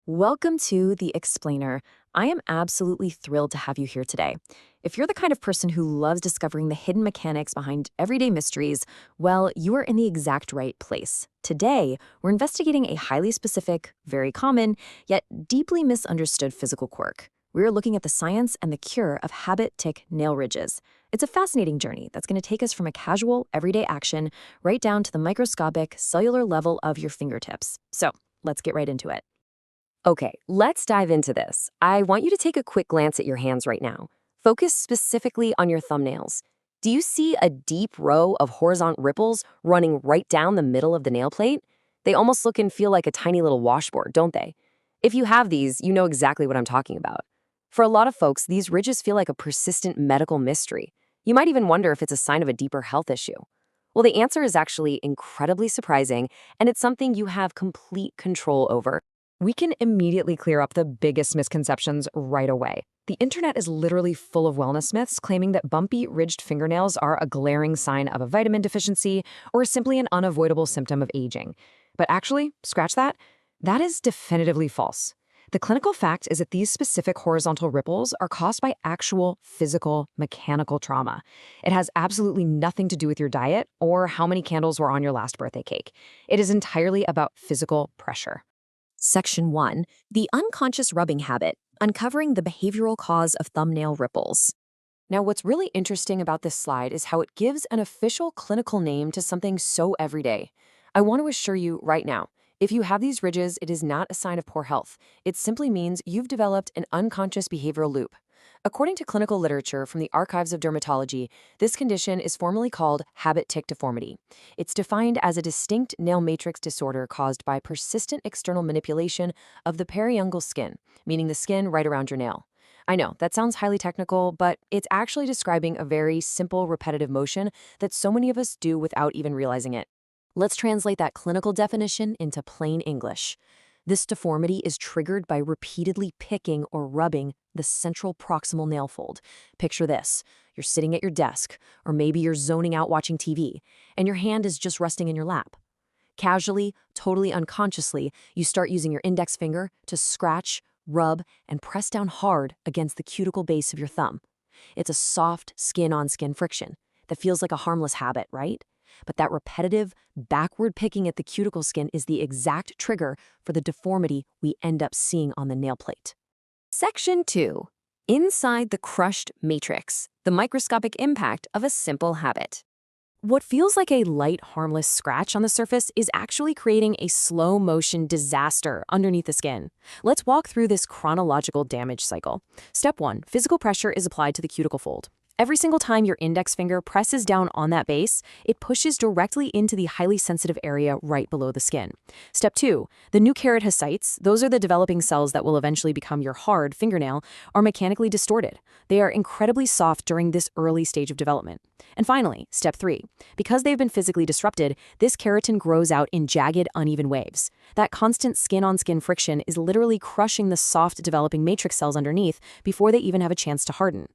Welcome to The Explainer. I am absolutely thrilled to have you here today. If you're the kind of person who loves discovering the hidden mechanics behind everyday mysteries, well, you are in the exact right place. Today, we're investigating a highly specific, very common, yet deeply misunderstood physical quirk. We're looking at the science and the cure of habit tick nail ridges. It's a fascinating journey that's going to take us from a casual, everyday action right down to the microscopic, cellular level of your fingertips. So, let's get right into it. Okay, let's dive into this. I want you to take a quick glance at your hands right now. Focus specifically on your thumbnails. Do you see a deep row of horizontal ripples running right down the middle of the nail plate? They almost look and feel like a tiny little washboard, don't they? If you have these, you know exactly what I'm talking about. For a lot of folks, these ridges feel like a persistent medical mystery. You might even wonder if it's a sign of a deeper health issue. Well, the answer is actually incredibly surprising, and it's something you have complete control over. We can immediately clear up the biggest misconceptions right away. The internet is literally full of wellness myths claiming that bumpy, ridged fingernails are a glaring sign of a vitamin deficiency or simply an unavoidable symptom of aging. But actually, scratch that, that is definitively false. The clinical fact is that these specific horizontal ripples are caused by actual physical, mechanical trauma. It has absolutely nothing to do with your diet or how many candles were on your last birthday cake. It is entirely about physical pressure. Section 1. The Unconscious Rubbing Habit, Uncovering the Behavioral Cause of Thumbnail Ripples. Now, what's really interesting about this slide is how it gives an official clinical name to something so everyday. I want to assure you right now, if you have these ridges, it is not a sign of poor health. It simply means you've developed an unconscious behavioral loop. According to clinical literature from the Archives of Dermatology, this condition is formally called habit tick deformity. It's defined as a distinct nail matrix disorder caused by persistent external manipulation of the periungual skin, meaning the skin right around your nail. I know, that sounds highly technical, but it's actually describing a very simple, repetitive motion that so many of us do without even realizing it. Let's translate that clinical definition into plain English. This deformity is triggered by repeatedly picking or rubbing the central proximal nail fold. Picture this. You're sitting at your desk, or maybe you're zoning out watching TV, and your hand is just resting in your lap. Casually, totally unconsciously, you start using your index finger to scratch, rub, and press down hard against the cuticle base of your thumb. It's a soft, skin-on-skin friction that feels like a harmless habit, right? But that repetitive, backward picking at the cuticle skin is the exact trigger for the deformity we end up seeing on the nail plate. Section 2. Inside the crushed matrix, the microscopic impact of a simple habit. What feels like a light, harmless scratch on the surface is actually creating a slow-motion disaster underneath the skin. Let's walk through this chronological damage cycle. Step 1. Physical pressure is applied to the cuticle fold. Every single time your index finger presses down on that base, it pushes directly into the highly sensitive area right below the skin. Step 2, the new keratocytes, those are the developing cells that will eventually become your hard fingernail, are mechanically distorted. They are incredibly soft during this early stage of development. And finally, step 3, because they've been physically disrupted, this keratin grows out in jagged, uneven waves. That constant skin-on-skin friction is literally crushing the soft developing matrix cells underneath before they even have a chance to harden.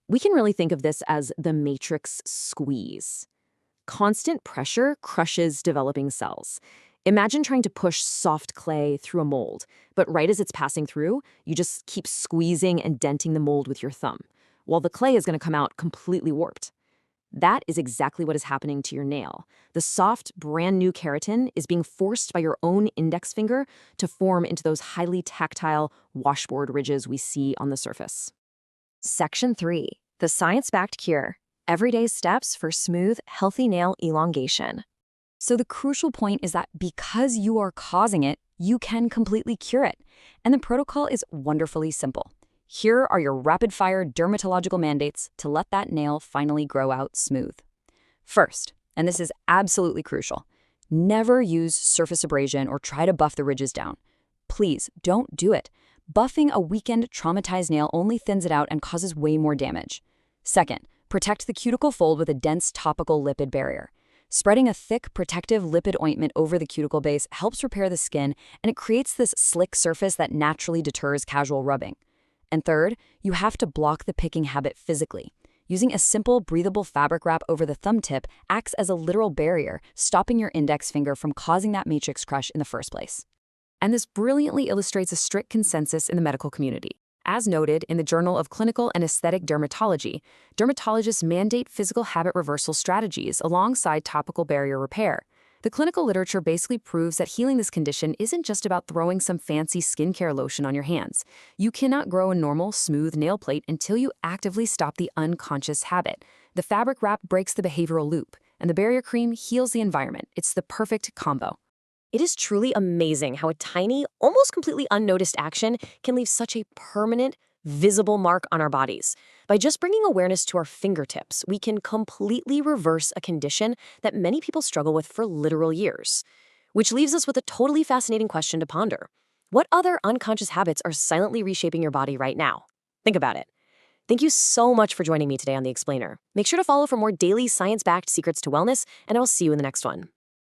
We can really think of this as the matrix squeeze. Constant pressure crushes developing cells. Imagine trying to push soft clay through a mold, but right as it's passing through, you just keep squeezing and denting the mold with your thumb, while the clay is going to come out completely warped. That is exactly what is happening to your nail. The soft, brand new keratin is being forced by your own index finger to form into those highly tactile washboard ridges we see on the surface. Section 3. The Science-Backed Cure, Everyday Steps for Smooth, Healthy Nail Elongation. So the crucial point is that because you are causing it, you can completely cure it. And the protocol is wonderfully simple. Here are your rapid-fire dermatological mandates to let that nail finally grow out smooth. First, and this is absolutely crucial, never use surface abrasion or try to buff the ridges down. Please don't do it. Buffing a weakened, traumatized nail only thins it out and causes way more damage. Second, protect the cuticle fold with a dense topical lipid barrier. Spreading a thick, protective lipid ointment over the cuticle base helps repair the skin, and it creates this slick surface that naturally deters casual rubbing. And third, you have to block the picking habit physically. Using a simple, breathable fabric wrap over the thumb tip acts as a literal barrier, stopping your index finger from causing that matrix crush in the first place. And this brilliantly illustrates a strict consensus in the medical community. As noted in the Journal of Clinical and Aesthetic Dermatology, dermatologists mandate physical habit reversal strategies alongside topical barrier repair. The clinical literature basically proves that healing this condition isn't just about throwing some fancy skincare lotion on your hands. You cannot grow a normal, smooth nail plate until you actively stop the unconscious habit. The fabric wrap breaks the behavioral loop, and the barrier cream heals the environment. It's the perfect combo. It is truly amazing how a tiny, almost completely unnoticed action can leave such a permanent, visible mark on our bodies. By just bringing awareness to our fingertips, we can completely reverse a condition that many people struggle with for literal years. Which leaves us with a totally fascinating question to ponder. What other unconscious habits are silently reshaping your body right now? Think about it. Thank you so much for joining me today on The Explainer. Make sure to follow for more daily science-backed secrets to wellness, and I'll see you in the next one.